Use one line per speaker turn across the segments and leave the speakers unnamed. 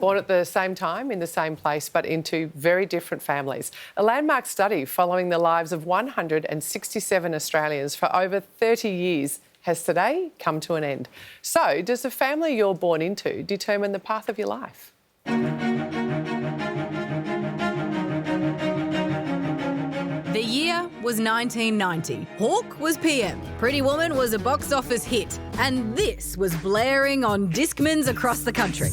Born at the same time, in the same place, but into very different families. A landmark study following the lives of 167 Australians for over 30 years has today come to an end. So, does the family you're born into determine the path of your life?
The year was 1990. Hawk was PM. Pretty Woman was a box office hit. And this was blaring on Discmans across the country.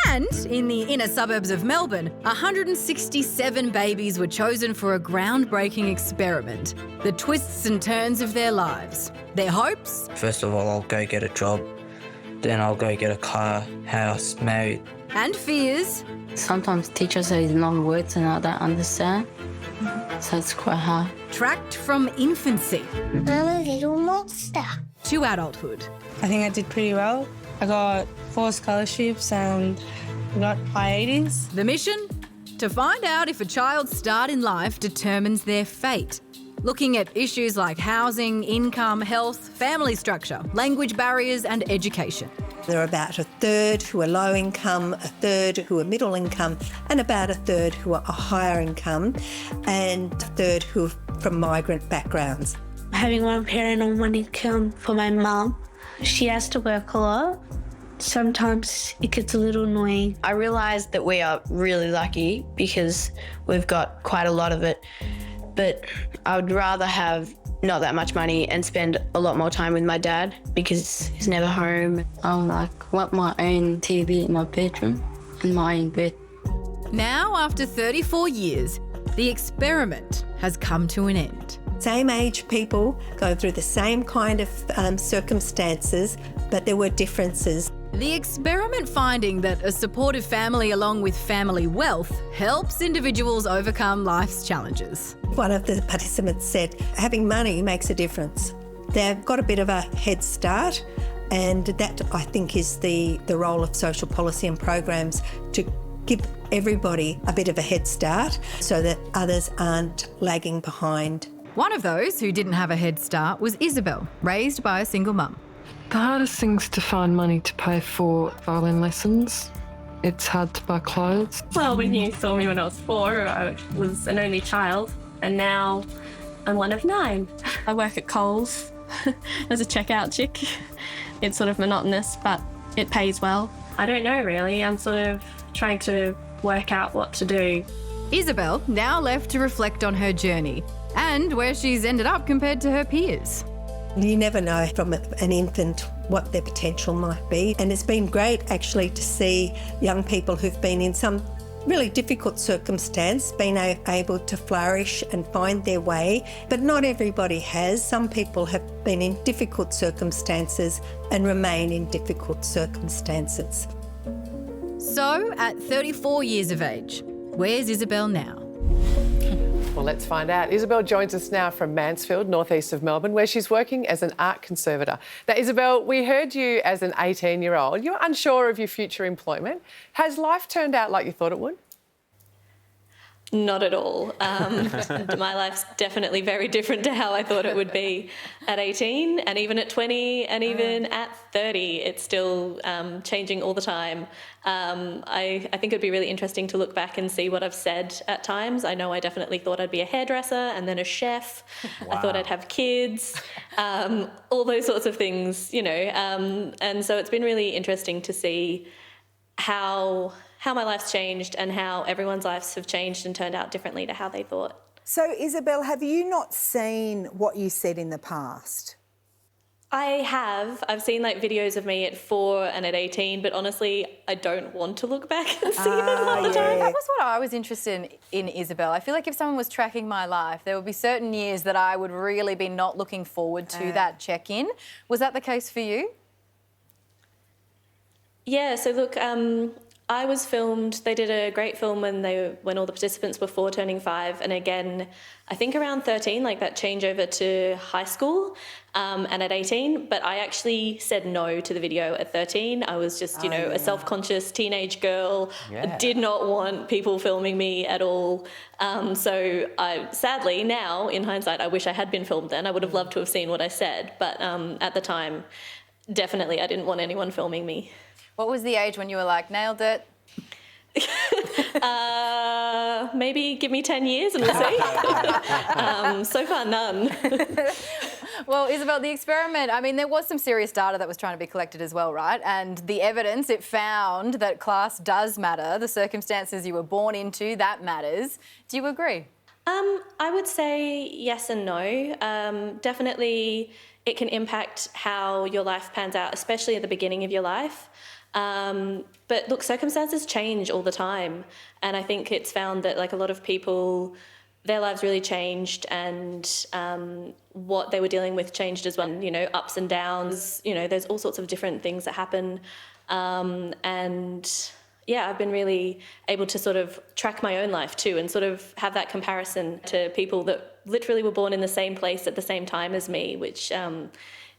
And in the inner suburbs of Melbourne, 167 babies were chosen for a groundbreaking experiment. The twists and turns of their lives. Their hopes?
First of all, I'll go get a job. Then I'll go get a car, house, married.
And fears?
Sometimes teachers say long words and I don't understand, so it's quite hard.
Tracked from infancy.
I'm a little monster.
To adulthood.
I think I did pretty well. I got 4 scholarships and got high 80s.
The mission? To find out if a child's start in life determines their fate. Looking at issues like housing, income, health, family structure, language barriers and education.
There are about a third who are low income, a third who are middle income, and about a third who are higher income, and a third who are from migrant backgrounds.
Having one parent on one income for my mum, she has to work a lot. Sometimes it gets a little annoying.
I realised that we are really lucky because we've got quite a lot of it, but I would rather have not that much money and spend a lot more time with my dad because he's never home.
I want my own TV in my bedroom and my own bed.
Now, after 34 years, the experiment has come to an end.
Same age people go through the same kind of circumstances, but there were differences.
The experiment finding that a supportive family along with family wealth helps individuals overcome life's challenges.
One of the participants said, having money makes a difference. They've got a bit of a head start, and that, I think, is the role of social policy and programs, to give everybody a bit of a head start so that others aren't lagging behind.
One of those who didn't have a head start was Isabel, raised by a single mum.
The hardest thing's to find money to pay for violin lessons. It's hard to buy clothes.
Well, when you saw me when I was 4, I was an only child, and now I'm one of 9. I work at Coles as a checkout chick. It's sort of monotonous, but it pays well. I don't know, really. I'm sort of trying to work out what to do.
Isabel now left to reflect on her journey and where she's ended up compared to her peers.
You never know from an infant what their potential might be, and it's been great actually to see young people who've been in some really difficult circumstance being able to flourish and find their way, but not everybody has. Some people have been in difficult circumstances and remain in difficult circumstances.
So, at 34 years of age, where's Isabel now?
Well, let's find out. Isabel joins us now from Mansfield, northeast of Melbourne, where she's working as an art conservator. Now, Isabel, we heard you as an 18-year-old. You were unsure of your future employment. Has life turned out like you thought it would?
Not at all. My life's definitely very different to how I thought it would be at 18, and even at 20, and even at 30. It's still changing all the time. I think it'd be really interesting to look back and see what I've said at times. I know I definitely thought I'd be a hairdresser and then a chef. Wow. I thought I'd have kids, all those sorts of things, you know. And so it's been really interesting to see how my life's changed and how everyone's lives have changed and turned out differently to how they thought.
So, Isabel, have you not seen what you said in the past?
I have. I've seen like videos of me at 4 and at 18, but honestly, I don't want to look back and see them all the time.
That was what I was interested in, Isabel. I feel like if someone was tracking my life, there would be certain years that I would really be not looking forward to that check-in. Was that the case for you?
Yeah, so look, I was filmed. They did a great film when all the participants were 4 turning 5, and again, I think around 13, like that changeover to high school, and at 18. But I actually said no to the video at 13. I was just, a self-conscious teenage girl. Yeah. Did not want people filming me at all. So sadly now, in hindsight, I wish I had been filmed then. I would have loved to have seen what I said, but at the time, definitely I didn't want anyone filming me.
What was the age when you were like, nailed it,
Maybe give me 10 years and we'll see. So far, none.
Well, Isabel, the experiment, I mean, there was some serious data that was trying to be collected as well, right? And the evidence, it found that class does matter. The circumstances you were born into, that matters. Do you agree?
I would say yes and no. Definitely it can impact how your life pans out, especially at the beginning of your life. But look, circumstances change all the time. And I think it's found that like a lot of people, their lives really changed and what they were dealing with changed as well. You know, ups and downs, you know, there's all sorts of different things that happen. And yeah, I've been really able to sort of track my own life too and sort of have that comparison to people that literally were born in the same place at the same time as me, which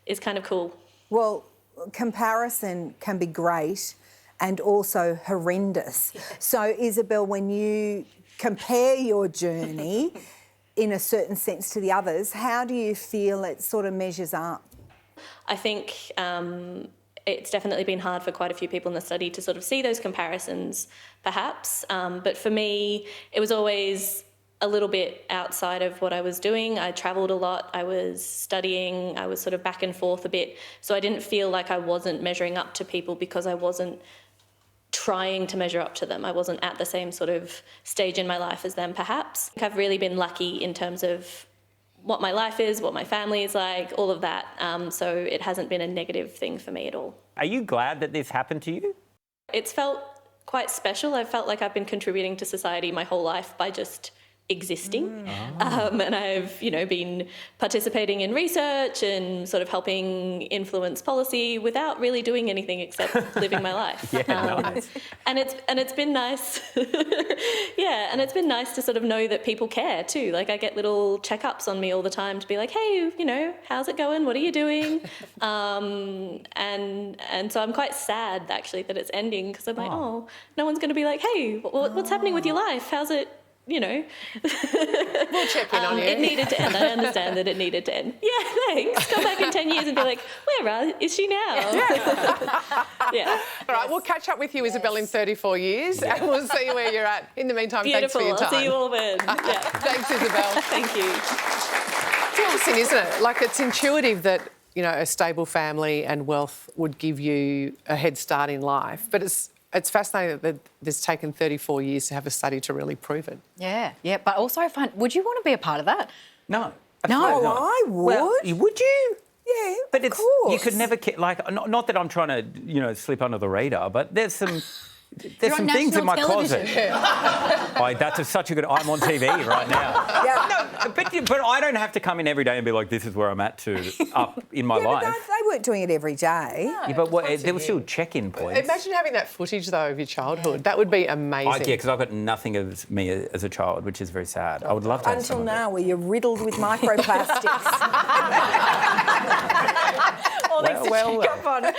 is kind of cool.
Well, comparison can be great and also horrendous. So, Isabel, when you compare your journey in a certain sense to the others, how do you feel it sort of measures up?
I think it's definitely been hard for quite a few people in the study to sort of see those comparisons, perhaps. But for me, it was always a little bit outside of what I was doing. I travelled a lot, I was studying, I was sort of back and forth a bit. So I didn't feel like I wasn't measuring up to people because I wasn't trying to measure up to them. I wasn't at the same sort of stage in my life as them, perhaps. I've really been lucky in terms of what my life is, what my family is like, all of that. So it hasn't been a negative thing for me at all.
Are you glad that this happened to you?
It's felt quite special. I've felt like I've been contributing to society my whole life by just existing. And I've, you know, been participating in research and sort of helping influence policy without really doing anything except living my life.
Nice.
And it's been nice. Yeah, and it's been nice to sort of know that people care too. Like I get little checkups on me all the time to be like, hey, you know, how's it going? What are you doing? And so I'm quite sad actually that it's ending because I'm like, oh, no one's going to be like, hey, what's happening with your life? How's it? You know,
we'll check in on you.
It needed to end. I understand that it needed to end. Yeah, thanks. Come back in 10 years and be like, where is she now? Yeah.
All right, we'll catch up with you, Isabel, in 34 years and we'll see where you're at. In the meantime,
Beautiful.
Thanks for your time.
I'll see you all then. Yeah.
Thanks, Isabel.
Thank you.
It's interesting, isn't it? Like, it's intuitive that, you know, a stable family and wealth would give you a head start in life, but it's fascinating that it's taken 34 years to have a study to really prove it.
Yeah, but also I find, would you want to be a part of that?
No.
No, I would.
Well, would you?
Yeah,
but
of course.
You could never not that I'm trying to, you know, slip under the radar, but there's some things in my closet. That's such a good. I'm on TV right now.
Yeah.
No, but I don't have to come in every day and be like, this is where I'm at up in my life.
But they weren't doing it every day.
No,
yeah, but there were still check-in points.
Imagine having that footage though of your childhood. That would be amazing.
Yeah, because I've got nothing of me as a child, which is very sad. I would love to have
Until
some
now, where you're riddled with microplastics.
All these to check up on.